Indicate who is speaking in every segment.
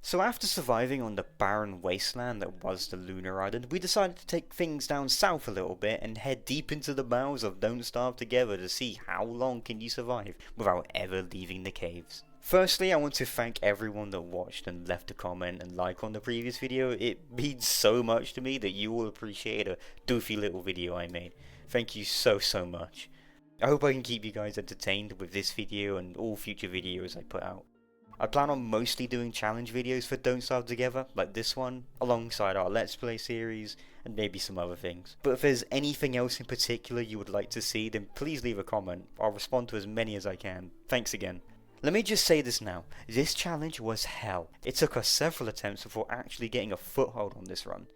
Speaker 1: So after surviving on the barren wasteland that was the lunar island, we decided to take things down south a little bit and head deep into the bowels of Don't Starve Together to see how long can you survive without ever leaving the caves. Firstly, I want to thank everyone that watched and left a comment and like on the previous video. It means so much to me that you all appreciate a doofy little video I made. Thank you so much. I hope I can keep you guys entertained with this video and all future videos I put out. I plan on mostly doing challenge videos for Don't Starve Together, like this one, alongside our Let's Play series, and maybe some other things. But if there's anything else in particular you would like to see, then please leave a comment. I'll respond to as many as I can. Thanks again. Let me just say this now, this challenge was hell. It took us several attempts before actually getting a foothold on this run.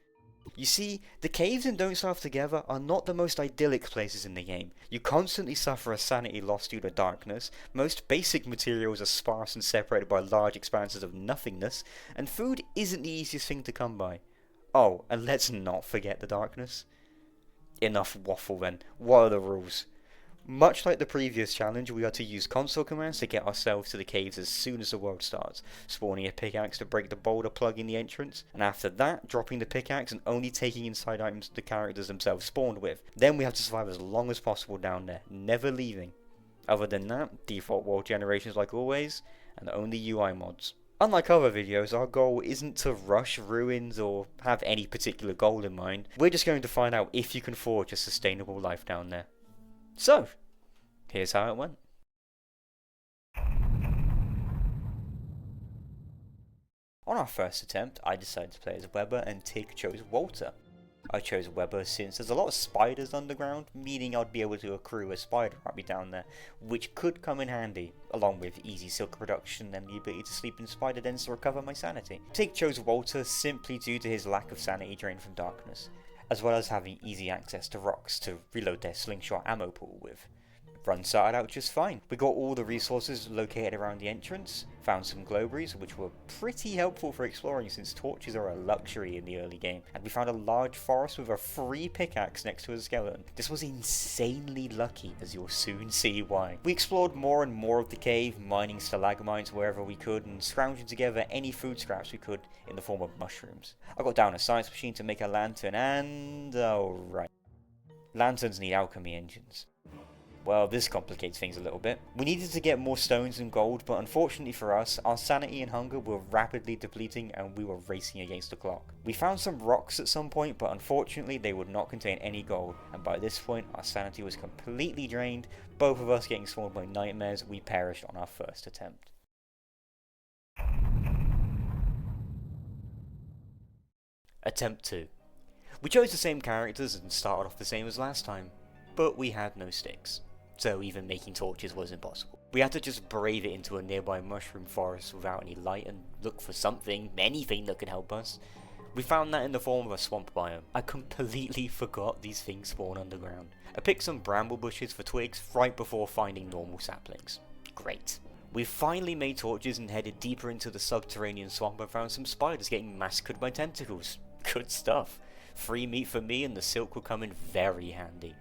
Speaker 1: You see, the caves in Don't Starve Together are not the most idyllic places in the game. You constantly suffer a sanity loss due to darkness, most basic materials are sparse and separated by large expanses of nothingness, and food isn't the easiest thing to come by. Oh, and let's not forget the darkness. Enough waffle then, what are the rules? Much like the previous challenge, we are to use console commands to get ourselves to the caves as soon as the world starts, spawning a pickaxe to break the boulder plugging the entrance, and after that, dropping the pickaxe and only taking inside items the characters themselves spawned with. Then we have to survive as long as possible down there, never leaving. Other than that, default world generations like always, and only UI mods. Unlike other videos, our goal isn't to rush ruins or have any particular goal in mind. We're just going to find out if you can forge a sustainable life down there. So, here's how it went. On our first attempt, I decided to play as Weber and Tig chose Walter. I chose Weber since there's a lot of spiders underground, meaning I'd be able to accrue a spider army down there, which could come in handy, along with easy silk production and the ability to sleep in spider dens to recover my sanity. Tig chose Walter simply due to his lack of sanity drain from darkness, as well as having easy access to rocks to reload their slingshot ammo pool with. Run started out just fine. We got all the resources located around the entrance, found some glowberries which were pretty helpful for exploring since torches are a luxury in the early game, and we found a large forest with a free pickaxe next to a skeleton. This was insanely lucky, as you'll soon see why. We explored more and more of the cave, mining stalagmites wherever we could and scrounging together any food scraps we could in the form of mushrooms. I got down a science machine to make a lantern and... oh right. Lanterns need alchemy engines. Well, this complicates things a little bit. We needed to get more stones and gold, but unfortunately for us, our sanity and hunger were rapidly depleting and we were racing against the clock. We found some rocks at some point, but unfortunately they would not contain any gold, and by this point our sanity was completely drained, both of us getting swarmed by nightmares. We perished on our first attempt. Attempt 2. We chose the same characters and started off the same as last time, but we had no sticks. So even making torches was impossible. We had to just brave it into a nearby mushroom forest without any light and look for something, anything that could help us. We found that in the form of a swamp biome. I completely forgot these things spawn underground. I picked some bramble bushes for twigs right before finding normal saplings. Great. We finally made torches and headed deeper into the subterranean swamp and found some spiders getting massacred by tentacles. Good stuff. Free meat for me and the silk will come in very handy.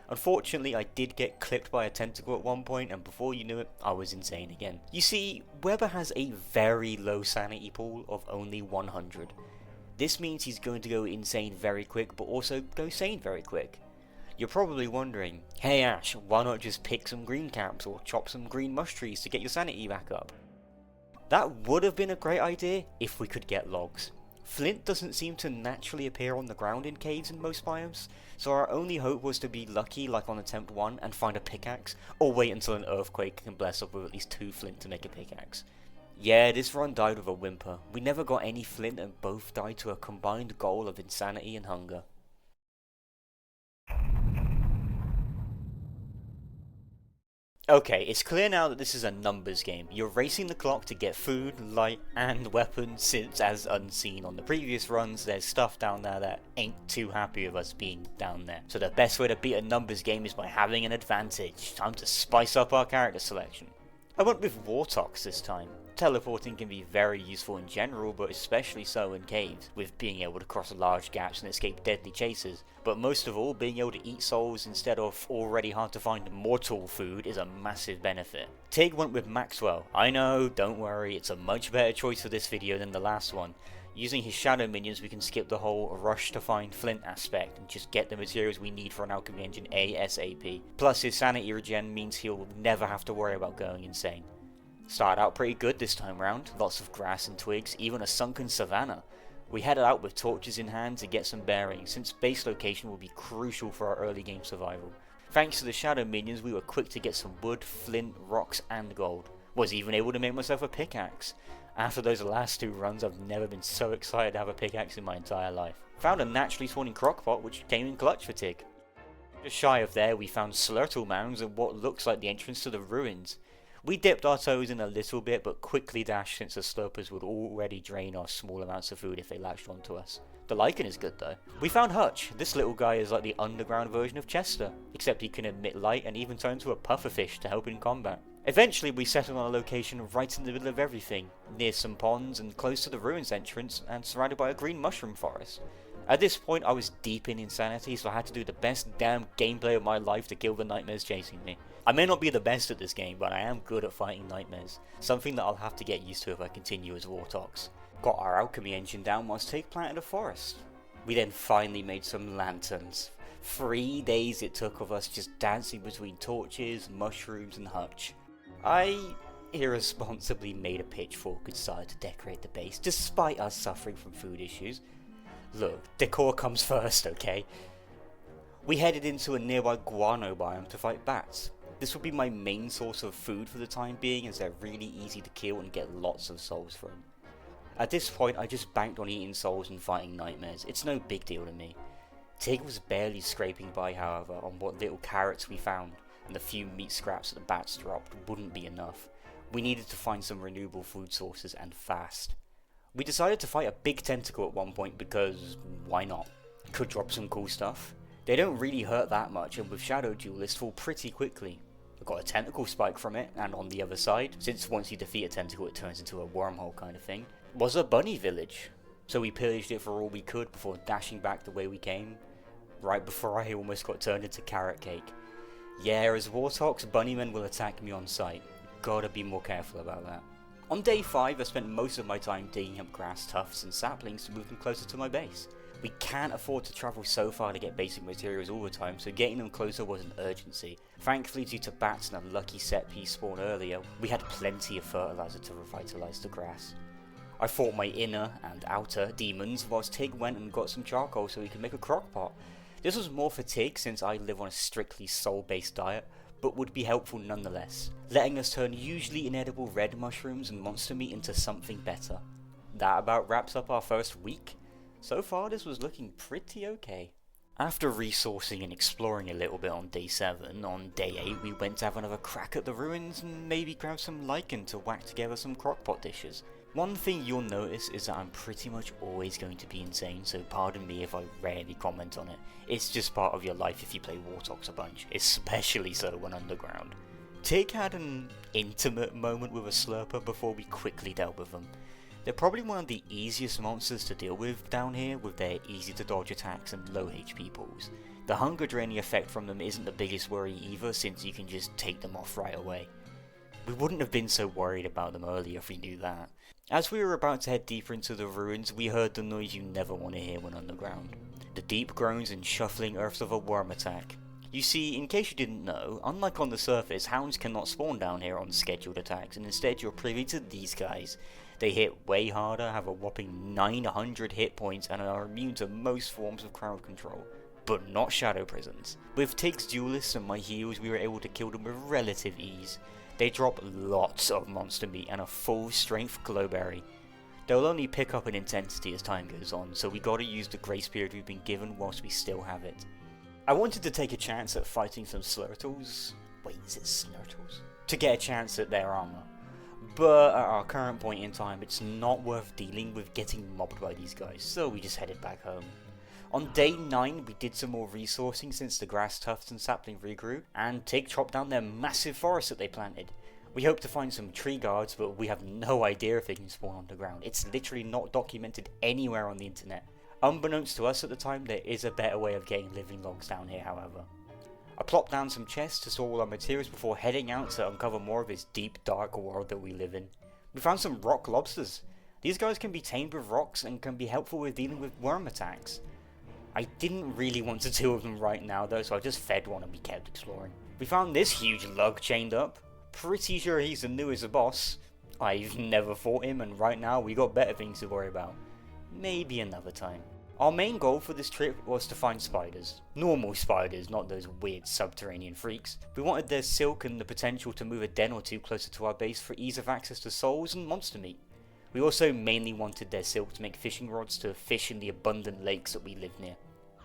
Speaker 1: Unfortunately, I did get clipped by a tentacle at one point, and before you knew it, I was insane again. You see, Weber has a very low sanity pool of only 100. This means he's going to go insane very quick, but also go sane very quick. You're probably wondering, hey Ash, why not just pick some green caps or chop some green mush trees to get your sanity back up? That would have been a great idea if we could get logs. Flint doesn't seem to naturally appear on the ground in caves in most biomes, so our only hope was to be lucky like on attempt 1 and find a pickaxe, or wait until an earthquake can bless us with at least 2 flint to make a pickaxe. Yeah, this run died with a whimper. We never got any flint and both died to a combined goal of insanity and hunger. Okay, it's clear now that this is a numbers game. You're racing the clock to get food, light, and weapons since, as unseen on the previous runs, there's stuff down there that ain't too happy with us being down there. So the best way to beat a numbers game is by having an advantage. Time to spice up our character selection. I went with Wartox this time. Teleporting can be very useful in general, but especially so in caves, with being able to cross large gaps and escape deadly chases. But most of all, being able to eat souls instead of already hard to find mortal food is a massive benefit. Tig went with Maxwell. I know, don't worry, it's a much better choice for this video than the last one. Using his shadow minions, we can skip the whole rush to find flint aspect and just get the materials we need for an alchemy engine ASAP. Plus his sanity regen means he'll never have to worry about going insane. Started out pretty good this time round, lots of grass and twigs, even a sunken savanna. We headed out with torches in hand to get some bearings, since base location will be crucial for our early game survival. Thanks to the shadow minions, we were quick to get some wood, flint, rocks and gold. Was even able to make myself a pickaxe. After those last 2 runs, I've never been so excited to have a pickaxe in my entire life. Found a naturally spawning crockpot which came in clutch for Tig. Just shy of there we found slurtle mounds and what looks like the entrance to the ruins. We dipped our toes in a little bit but quickly dashed since the slurpers would already drain our small amounts of food if they latched onto us. The lichen is good though. We found Hutch. This little guy is like the underground version of Chester, except he can emit light and even turn into a pufferfish to help in combat. Eventually we settled on a location right in the middle of everything, near some ponds and close to the ruins entrance and surrounded by a green mushroom forest. At this point I was deep in insanity, so I had to do the best damn gameplay of my life to kill the nightmares chasing me. I may not be the best at this game, but I am good at fighting nightmares, something that I'll have to get used to if I continue as Wartox. Got our alchemy engine down whilst Tig planted a forest. We then finally made some lanterns. 3 days it took of us just dancing between torches, mushrooms and Hutch. I irresponsibly made a pitchfork and started to decorate the base, despite us suffering from food issues. Look, decor comes first, okay? We headed into a nearby guano biome to fight bats. This would be my main source of food for the time being, as they're really easy to kill and get lots of souls from. At this point I just banked on eating souls and fighting nightmares. It's no big deal to me. Tig was barely scraping by however on what little carrots we found, and the few meat scraps that the bats dropped wouldn't be enough. We needed to find some renewable food sources and fast. We decided to fight a big tentacle at one point because why not? Could drop some cool stuff. They don't really hurt that much and with shadow duelists fall pretty quickly. I got a tentacle spike from it, and on the other side, since once you defeat a tentacle it turns into a wormhole kind of thing, was a bunny village. So we pillaged it for all we could before dashing back the way we came, right before I almost got turned into carrot cake. Yeah, as Wartox, bunnymen will attack me on sight. Gotta be more careful about that. On day 5 I spent most of my time digging up grass tufts and saplings to move them closer to my base. We can't afford to travel so far to get basic materials all the time, so getting them closer was an urgency. Thankfully, due to bats and a lucky set piece spawn earlier, we had plenty of fertilizer to revitalize the grass. I fought my inner and outer demons whilst Tig went and got some charcoal so we could make a crockpot. This was more for Tig since I live on a strictly soul-based diet, but would be helpful nonetheless, letting us turn usually inedible red mushrooms and monster meat into something better. That about wraps up our first week. So far this was looking pretty okay. After resourcing and exploring a little bit on day 7, on day 8 we went to have another crack at the ruins and maybe grab some lichen to whack together some crockpot dishes. One thing you'll notice is that I'm pretty much always going to be insane, so pardon me if I rarely comment on it. It's just part of your life if you play Wartox a bunch, especially so when underground. Tig had an intimate moment with a slurper before we quickly dealt with them. They're probably one of the easiest monsters to deal with down here with their easy to dodge attacks and low HP pools. The hunger draining effect from them isn't the biggest worry either, since you can just take them off right away. We wouldn't have been so worried about them earlier if we knew that. As we were about to head deeper into the ruins, we heard the noise you never want to hear when underground. The deep groans and shuffling earths of a worm attack. You see, in case you didn't know, unlike on the surface, hounds cannot spawn down here on scheduled attacks, and instead you're privy to these guys. They hit way harder, have a whopping 900 hit points, and are immune to most forms of crowd control. But not shadow prisons. With Tig's duelists and my heals, we were able to kill them with relative ease. They drop lots of monster meat and a full strength glowberry. They'll only pick up in intensity as time goes on, so we gotta use the grace period we've been given whilst we still have it. I wanted to take a chance at fighting some slurtles. Wait, is it slurtles? To get a chance at their armor. But at our current point in time, it's not worth dealing with getting mobbed by these guys, so we just headed back home. On day 9, we did some more resourcing since the grass tufts and sapling regrew, and Tig chopped down their massive forest that they planted. We hope to find some tree guards, but we have no idea if they can spawn underground. It's literally not documented anywhere on the internet. Unbeknownst to us at the time, there is a better way of getting living logs down here, however. I plopped down some chests to store all our materials before heading out to uncover more of this deep, dark world that we live in. We found some rock lobsters. These guys can be tamed with rocks and can be helpful with dealing with worm attacks. I didn't really want to deal with them right now though, so I just fed one and we kept exploring. We found this huge lug chained up. Pretty sure he's the newest boss. I've never fought him, and right now we got better things to worry about. Maybe another time. Our main goal for this trip was to find spiders. Normal spiders, not those weird subterranean freaks. We wanted their silk and the potential to move a den or two closer to our base for ease of access to souls and monster meat. We also mainly wanted their silk to make fishing rods to fish in the abundant lakes that we live near.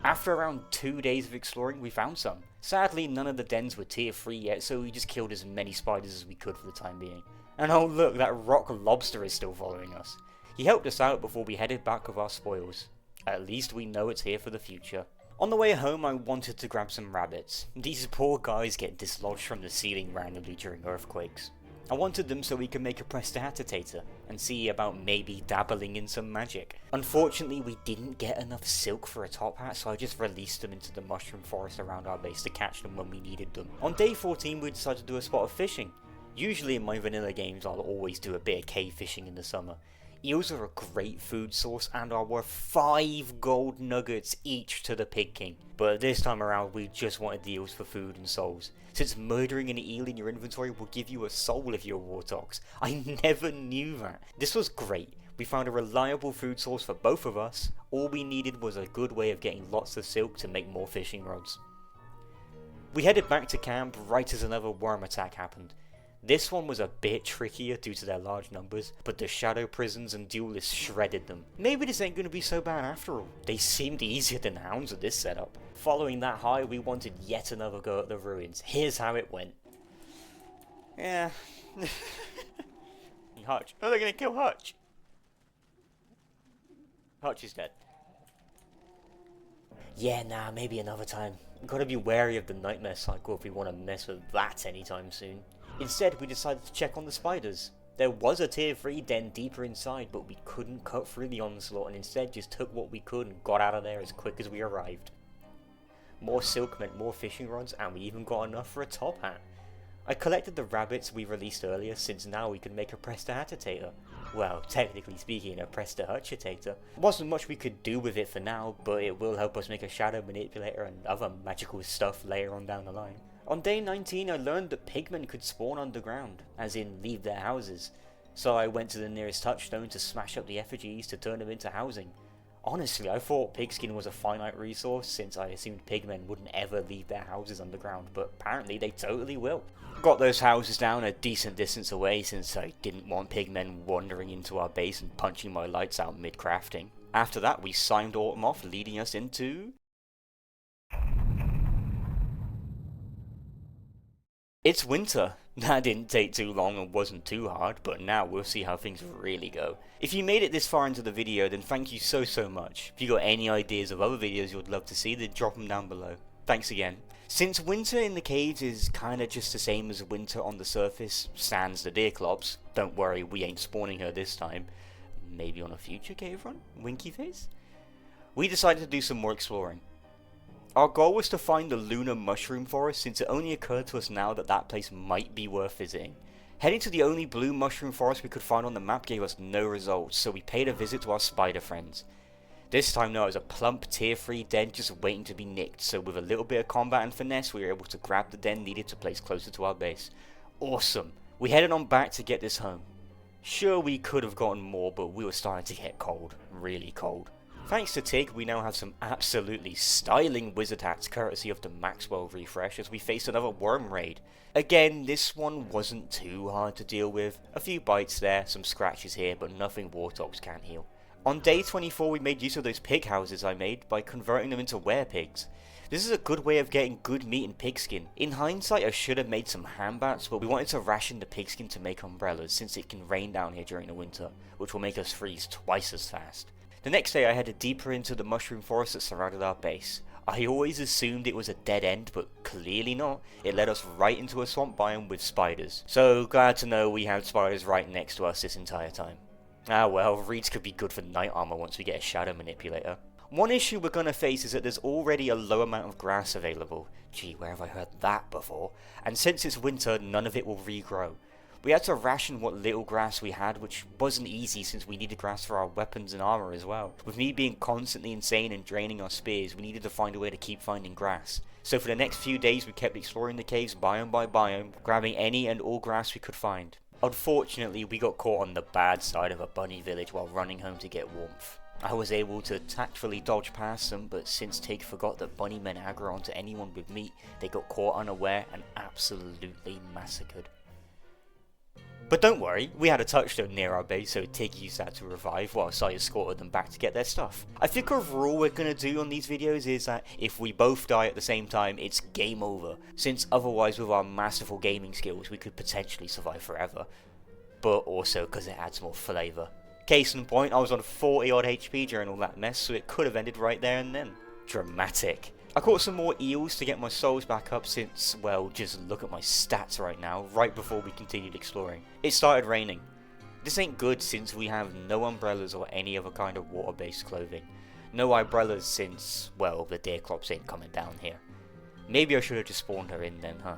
Speaker 1: After around 2 days of exploring, we found some. Sadly, none of the dens were tier 3 yet, so we just killed as many spiders as we could for the time being. And oh look, that rock lobster is still following us. He helped us out before we headed back with our spoils. At least we know it's here for the future. On the way home, I wanted to grab some rabbits. These poor guys get dislodged from the ceiling randomly during earthquakes. I wanted them so we could make a prestidigitator and see about maybe dabbling in some magic. Unfortunately, we didn't get enough silk for a top hat, so I just released them into the mushroom forest around our base to catch them when we needed them. On day 14, we decided to do a spot of fishing. Usually in my vanilla games, I'll always do a bit of cave fishing in the summer. Eels are a great food source and are worth 5 gold nuggets each to the Pig King. But this time around we just wanted the eels for food and souls, since murdering an eel in your inventory will give you a soul if you're Wartox. I never knew that. This was great. We found a reliable food source for both of us. All we needed was a good way of getting lots of silk to make more fishing rods. We headed back to camp right as another worm attack happened. This one was a bit trickier due to their large numbers, but the shadow prisons and duelists shredded them. Maybe this ain't going to be so bad after all. They seemed easier than hounds with this setup. Following that high, we wanted yet another go at the ruins. Here's how it went. Yeah. Hutch. Oh, they're going to kill Hutch. Hutch is dead. Yeah, nah, maybe another time. Gotta be wary of the nightmare cycle if we want to mess with that anytime soon. Instead, we decided to check on the spiders. There was a tier 3 den deeper inside, but we couldn't cut through the onslaught and instead just took what we could and got out of there as quick as we arrived. More silk meant more fishing rods, and we even got enough for a top hat. I collected the rabbits we released earlier, since now we could make a prestidigitator. Well, technically speaking, a prestidigitator. Wasn't much we could do with it for now, but it will help us make a shadow manipulator and other magical stuff later on down the line. On day 19 I learned that pigmen could spawn underground, as in leave their houses, so I went to the nearest touchstone to smash up the effigies to turn them into housing. Honestly, I thought pigskin was a finite resource since I assumed pigmen wouldn't ever leave their houses underground, but apparently they totally will. Got those houses down a decent distance away since I didn't want pigmen wandering into our base and punching my lights out mid-crafting. After that we signed autumn off, leading us into... It's winter. That didn't take too long and wasn't too hard, but now we'll see how things really go. If you made it this far into the video, then thank you so much. If you got any ideas of other videos you'd love to see, then drop them down below. Thanks again. Since winter in the caves is kinda just the same as winter on the surface, sans the deerclops, don't worry, we ain't spawning her this time. Maybe on a future cave run? Winky face? We decided to do some more exploring. Our goal was to find the lunar mushroom forest, since it only occurred to us now that that place might be worth visiting. Heading to the only blue mushroom forest we could find on the map gave us no results, so we paid a visit to our spider friends. This time though, it was a plump tier 3 den just waiting to be nicked, so with a little bit of combat and finesse we were able to grab the den needed to place closer to our base. Awesome! We headed on back to get this home. Sure, we could have gotten more, but we were starting to get cold. Really cold. Thanks to Tig, we now have some absolutely styling wizard hats courtesy of the Maxwell refresh as we face another worm raid. Again, this one wasn't too hard to deal with. A few bites there, some scratches here, but nothing Warthogs can't heal. On day 24 we made use of those pig houses I made by converting them into werepigs. This is a good way of getting good meat and pigskin. In hindsight I should have made some handbats, but we wanted to ration the pigskin to make umbrellas since it can rain down here during the winter, which will make us freeze twice as fast. The next day I headed deeper into the mushroom forest that surrounded our base. I always assumed it was a dead end, but clearly not. It led us right into a swamp biome with spiders. So glad to know we had spiders right next to us this entire time. Ah well, reeds could be good for night armor once we get a shadow manipulator. One issue we're going to face is that there's already a low amount of grass available. Gee, where have I heard that before? And since it's winter, none of it will regrow. We had to ration what little grass we had, which wasn't easy since we needed grass for our weapons and armor as well. With me being constantly insane and draining our spears, we needed to find a way to keep finding grass. So for the next few days we kept exploring the caves biome by biome, grabbing any and all grass we could find. Unfortunately, we got caught on the bad side of a bunny village while running home to get warmth. I was able to tactfully dodge past them, but since Tig forgot that bunny men aggro onto anyone with meat, they got caught unaware and absolutely massacred. But don't worry, we had a touchstone near our base, so Tig used that to revive whilst I escorted them back to get their stuff. I think overall what we're going to do on these videos is that if we both die at the same time, it's game over, since otherwise with our masterful gaming skills we could potentially survive forever. But also because it adds more flavour. Case in point, I was on 40 odd HP during all that mess, so it could have ended right there and then. Dramatic. I caught some more eels to get my souls back up since, well, just look at my stats right now, right before we continued exploring. It started raining. This ain't good since we have no umbrellas or any other kind of water-based clothing. No umbrellas since, well, the deer crops ain't coming down here. Maybe I should have just spawned her in then, huh?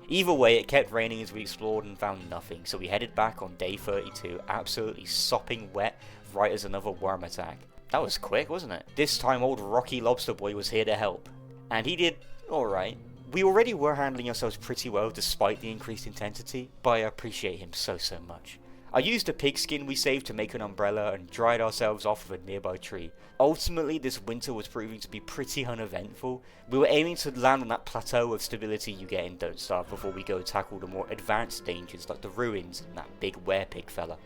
Speaker 1: Either way, it kept raining as we explored and found nothing, so we headed back on day 32, absolutely sopping wet, right as another worm attack. That was quick, wasn't it? This time old Rocky Lobster Boy was here to help. And he did alright. We already were handling ourselves pretty well despite the increased intensity, but I appreciate him so much. I used a pigskin we saved to make an umbrella and dried ourselves off with a nearby tree. Ultimately, this winter was proving to be pretty uneventful. We were aiming to land on that plateau of stability you get in Don't Starve before we go tackle the more advanced dangers like the ruins and that big werepig fella.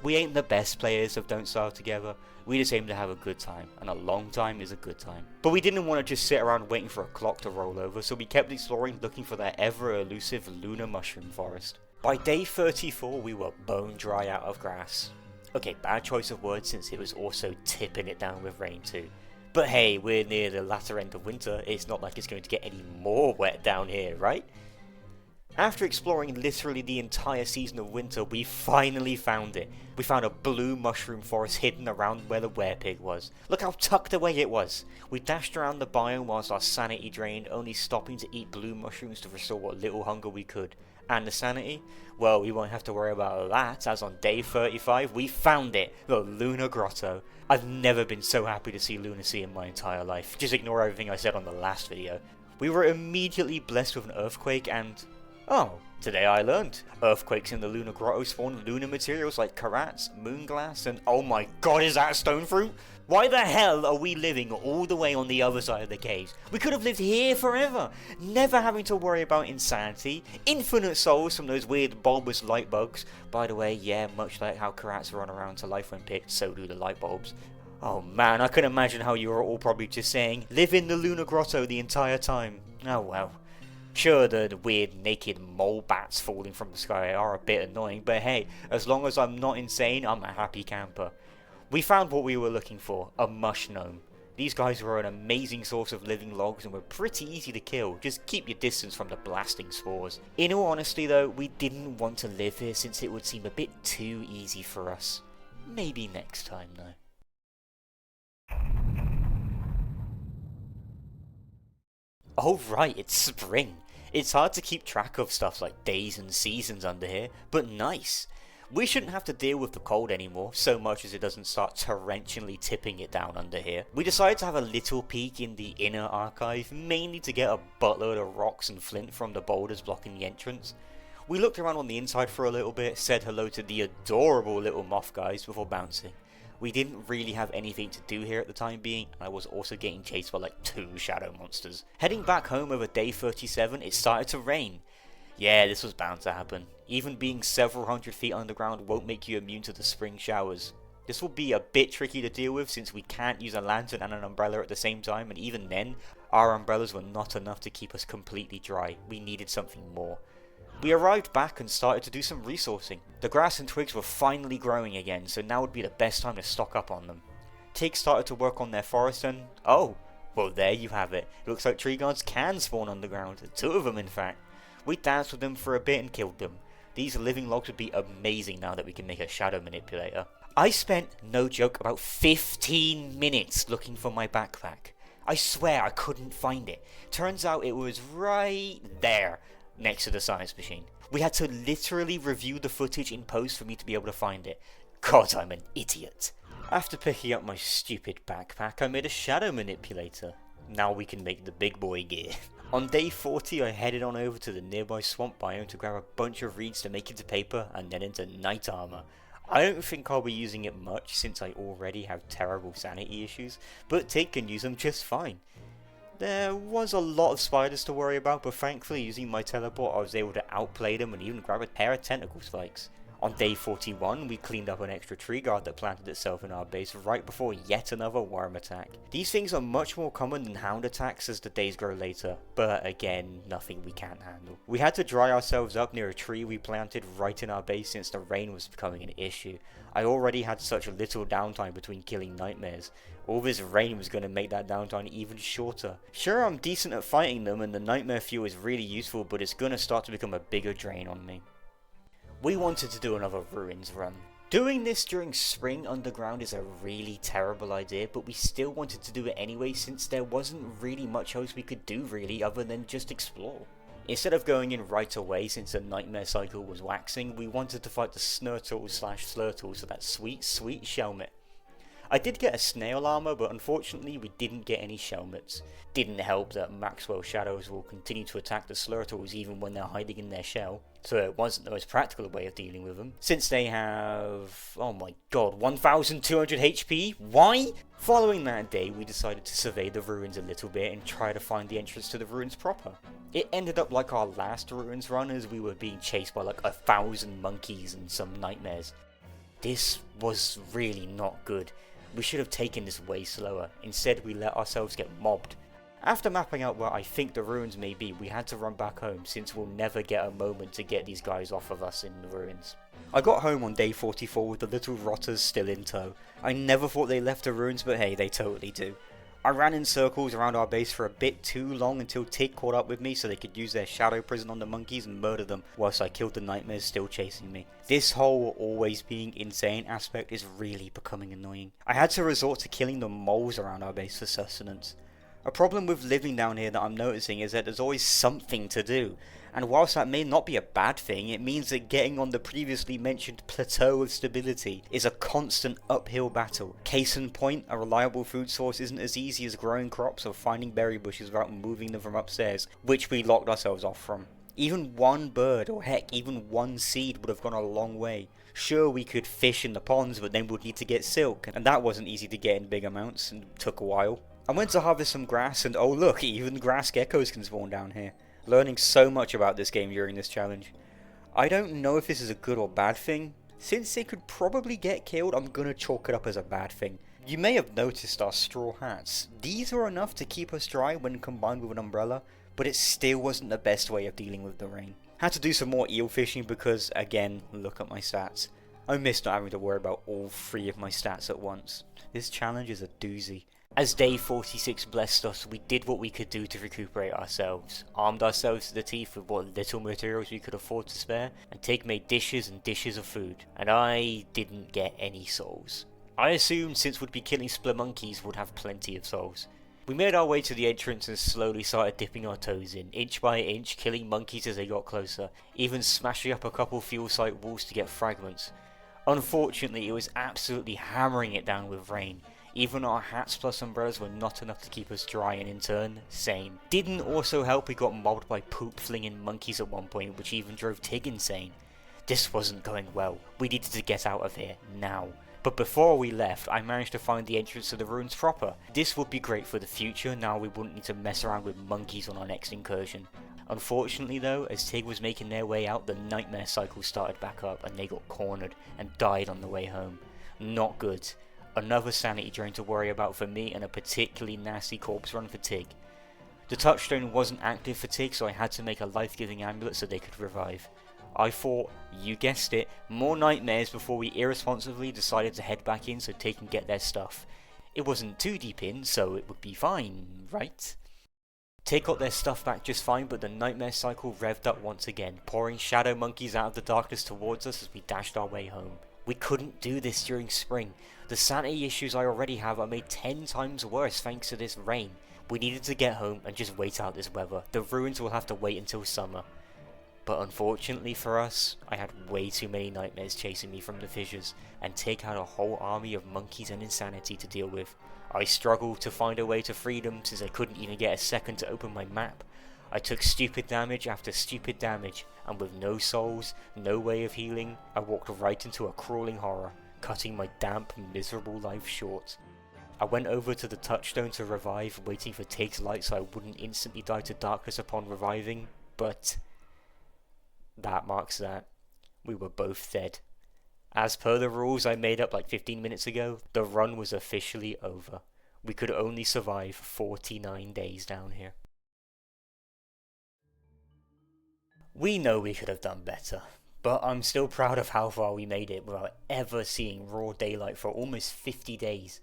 Speaker 1: We ain't the best players of Don't Starve together, we just aim to have a good time, and a long time is a good time. But we didn't want to just sit around waiting for a clock to roll over, so we kept exploring looking for that ever elusive lunar mushroom forest. By day 34 we were bone dry out of grass. Okay, bad choice of words since it was also tipping it down with rain too. But hey, we're near the latter end of winter, it's not like it's going to get any more wet down here, right? After exploring literally the entire season of winter, we finally found it. We found a blue mushroom forest hidden around where the werepig was. Look how tucked away it was. We dashed around the biome whilst our sanity drained, only stopping to eat blue mushrooms to restore what little hunger we could. And the sanity? Well, we won't have to worry about that, as on day 35 we found it, the Lunar Grotto. I've never been so happy to see lunacy in my entire life. Just ignore everything I said on the last video. We were immediately blessed with an earthquake and... oh, today I learned. Earthquakes in the Lunar Grotto spawn lunar materials like karats, moonglass, and oh my god, is that stone fruit? Why the hell are we living all the way on the other side of the caves? We could have lived here forever, never having to worry about insanity, infinite souls from those weird bulbous light bugs. By the way, yeah, much like how karats run around to life when picked, so do the light bulbs. Oh man, I can imagine how you were all probably just saying, live in the Lunar Grotto the entire time. Oh well. Sure, the weird naked mole bats falling from the sky are a bit annoying, but hey, as long as I'm not insane, I'm a happy camper. We found what we were looking for, a mush gnome. These guys were an amazing source of living logs and were pretty easy to kill, just keep your distance from the blasting spores. In all honesty though, we didn't want to live here since it would seem a bit too easy for us. Maybe next time though. Oh right, it's spring. It's hard to keep track of stuff like days and seasons under here, but nice. We shouldn't have to deal with the cold anymore, so much as it doesn't start torrentially tipping it down under here. We decided to have a little peek in the inner archive, mainly to get a buttload of rocks and flint from the boulders blocking the entrance. We looked around on the inside for a little bit, said hello to the adorable little moth guys before bouncing. We didn't really have anything to do here at the time being, and I was also getting chased by like 2 shadow monsters. Heading back home over day 37, it started to rain. Yeah, this was bound to happen. Even being several hundred feet underground won't make you immune to the spring showers. This will be a bit tricky to deal with since we can't use a lantern and an umbrella at the same time, and even then, our umbrellas were not enough to keep us completely dry. We needed something more. We arrived back and started to do some resourcing. The grass and twigs were finally growing again, so now would be the best time to stock up on them. Tig started to work on their forest and... oh, Well, there you have it. It looks like tree guards can spawn underground. 2 of them, in fact. We danced with them for a bit and killed them. These living logs would be amazing now that we can make a shadow manipulator. I spent, no joke, about 15 minutes looking for my backpack. I swear I couldn't find it. Turns out it was right there, next to the science machine. We had to literally review the footage in post for me to be able to find it. God, I'm an idiot. After picking up my stupid backpack, I made a shadow manipulator. Now we can make the big boy gear. On day 40, I headed on over to the nearby swamp biome to grab a bunch of reeds to make into paper and then into knight armor. I don't think I'll be using it much since I already have terrible sanity issues, but Tig can use them just fine. There was a lot of spiders to worry about, but thankfully using my teleport I was able to outplay them and even grab a pair of tentacle spikes. On day 41, we cleaned up an extra tree guard that planted itself in our base right before yet another worm attack. These things are much more common than hound attacks as the days grow later, but again, nothing we can't handle. We had to dry ourselves up near a tree we planted right in our base since the rain was becoming an issue. I already had such little downtime between killing nightmares. All this rain was going to make that downtime even shorter. Sure, I'm decent at fighting them and the nightmare fuel is really useful, but it's going to start to become a bigger drain on me. We wanted to do another ruins run. Doing this during spring underground is a really terrible idea, but we still wanted to do it anyway since there wasn't really much else we could do really other than just explore. Instead of going in right away since the nightmare cycle was waxing, we wanted to fight the Snurtle/Slurtle, so that sweet Shelmet. I did get a snail armor, but unfortunately we didn't get any Shelmets. Didn't help that Maxwell shadows will continue to attack the Slurtles even when they're hiding in their shell, so it wasn't the most practical way of dealing with them, since they have, oh my god, 1200 HP? Why? Following that day, we decided to survey the ruins a little bit and try to find the entrance to the ruins proper. It ended up like our last ruins run as we were being chased by like 1,000 monkeys and some nightmares. This was really not good. We should have taken this way slower. Instead, we let ourselves get mobbed. After mapping out where I think the ruins may be, we had to run back home since we'll never get a moment to get these guys off of us in the ruins. I got home on day 44 with the little rotters still in tow. I never thought they left the ruins, but hey, they totally do. I ran in circles around our base for a bit too long until Tig caught up with me so they could use their shadow prison on the monkeys and murder them whilst I killed the nightmares still chasing me. This whole always being insane aspect is really becoming annoying. I had to resort to killing the moles around our base for sustenance. A problem with living down here that I'm noticing is that there's always something to do, and whilst that may not be a bad thing, it means that getting on the previously mentioned plateau of stability is a constant uphill battle. Case in point, a reliable food source isn't as easy as growing crops or finding berry bushes without moving them from upstairs, which we locked ourselves off from. Even one bird, or heck, even one seed would have gone a long way. Sure, we could fish in the ponds, but then we'd need to get silk, and that wasn't easy to get in big amounts, and took a while. I went to harvest some grass, and oh look, even grass geckos can spawn down here. Learning so much about this game during this challenge. I don't know if this is a good or bad thing. Since they could probably get killed, I'm gonna chalk it up as a bad thing. You may have noticed our straw hats. These are enough to keep us dry when combined with an umbrella, but it still wasn't the best way of dealing with the rain. Had to do some more eel fishing because, again, look at my stats. I miss not having to worry about all 3 of my stats at once. This challenge is a doozy. As day 46 blessed us, we did what we could do to recuperate ourselves, armed ourselves to the teeth with what little materials we could afford to spare, and Tig made dishes and dishes of food, and I didn't get any souls. I assumed since we'd be killing spelunkies would have plenty of souls. We made our way to the entrance and slowly started dipping our toes in, inch by inch, killing monkeys as they got closer, even smashing up a couple fuel site walls to get fragments. Unfortunately, it was absolutely hammering it down with rain. Even our hats plus umbrellas were not enough to keep us dry, and in turn, sane. Didn't also help we got mobbed by poop flinging monkeys at one point, which even drove Tig insane. This wasn't going well. We needed to get out of here, now. But before we left, I managed to find the entrance to the ruins proper. This would be great for the future, now we wouldn't need to mess around with monkeys on our next incursion. Unfortunately though, as Tig was making their way out, the nightmare cycle started back up and they got cornered and died on the way home. Not good. Another sanity drain to worry about for me and a particularly nasty corpse run for Tig. The touchstone wasn't active for Tig, so I had to make a life-giving amulet so they could revive. I thought, you guessed it, more nightmares before we irresponsibly decided to head back in so Tig can get their stuff. It wasn't too deep in, so it would be fine, right? Tay got their stuff back just fine, but the nightmare cycle revved up once again, pouring shadow monkeys out of the darkness towards us as we dashed our way home. We couldn't do this during spring. The sanity issues I already have are made 10 times worse thanks to this rain. We needed to get home and just wait out this weather. The ruins will have to wait until summer. But unfortunately for us, I had way too many nightmares chasing me from the fissures, and take out a whole army of monkeys and insanity to deal with. I struggled to find a way to freedom since I couldn't even get a second to open my map. I took stupid damage after stupid damage, and with no souls, no way of healing, I walked right into a crawling horror, cutting my damp, miserable life short. I went over to the touchstone to revive, waiting for Tig's light so I wouldn't instantly die to darkness upon reviving, but that marks that. We were both dead. As per the rules I made up like 15 minutes ago, the run was officially over. We could only survive 49 days down here. We know we could have done better, but I'm still proud of how far we made it without ever seeing raw daylight for almost 50 days.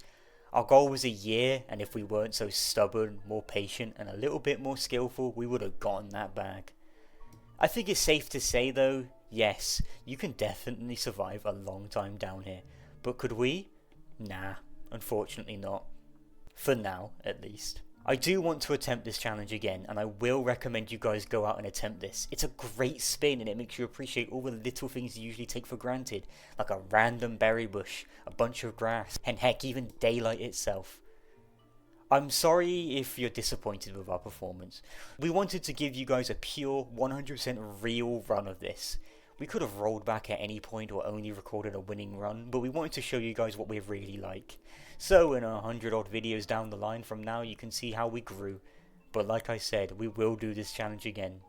Speaker 1: Our goal was a year, and if we weren't so stubborn, more patient, and a little bit more skillful, we would have gotten that bag. I think it's safe to say though, yes, you can definitely survive a long time down here, but could we? Nah, unfortunately not. For now, at least. I do want to attempt this challenge again, and I will recommend you guys go out and attempt this. It's a great spin and it makes you appreciate all the little things you usually take for granted, like a random berry bush, a bunch of grass, and heck, even daylight itself. I'm sorry if you're disappointed with our performance. We wanted to give you guys a pure 100% real run of this. We could have rolled back at any point or only recorded a winning run, but we wanted to show you guys what we're really like. So in 100 odd videos down the line from now you can see how we grew. But like I said, we will do this challenge again.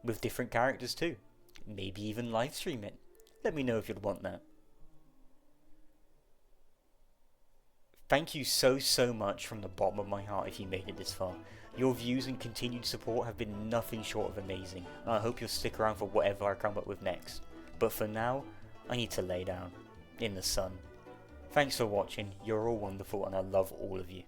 Speaker 1: With different characters too. Maybe even live stream it. Let me know if you'd want that. Thank you so much from the bottom of my heart if you made it this far. Your views and continued support have been nothing short of amazing, and I hope you'll stick around for whatever I come up with next. But for now, I need to lay down, in the sun. Thanks for watching, you're all wonderful and I love all of you.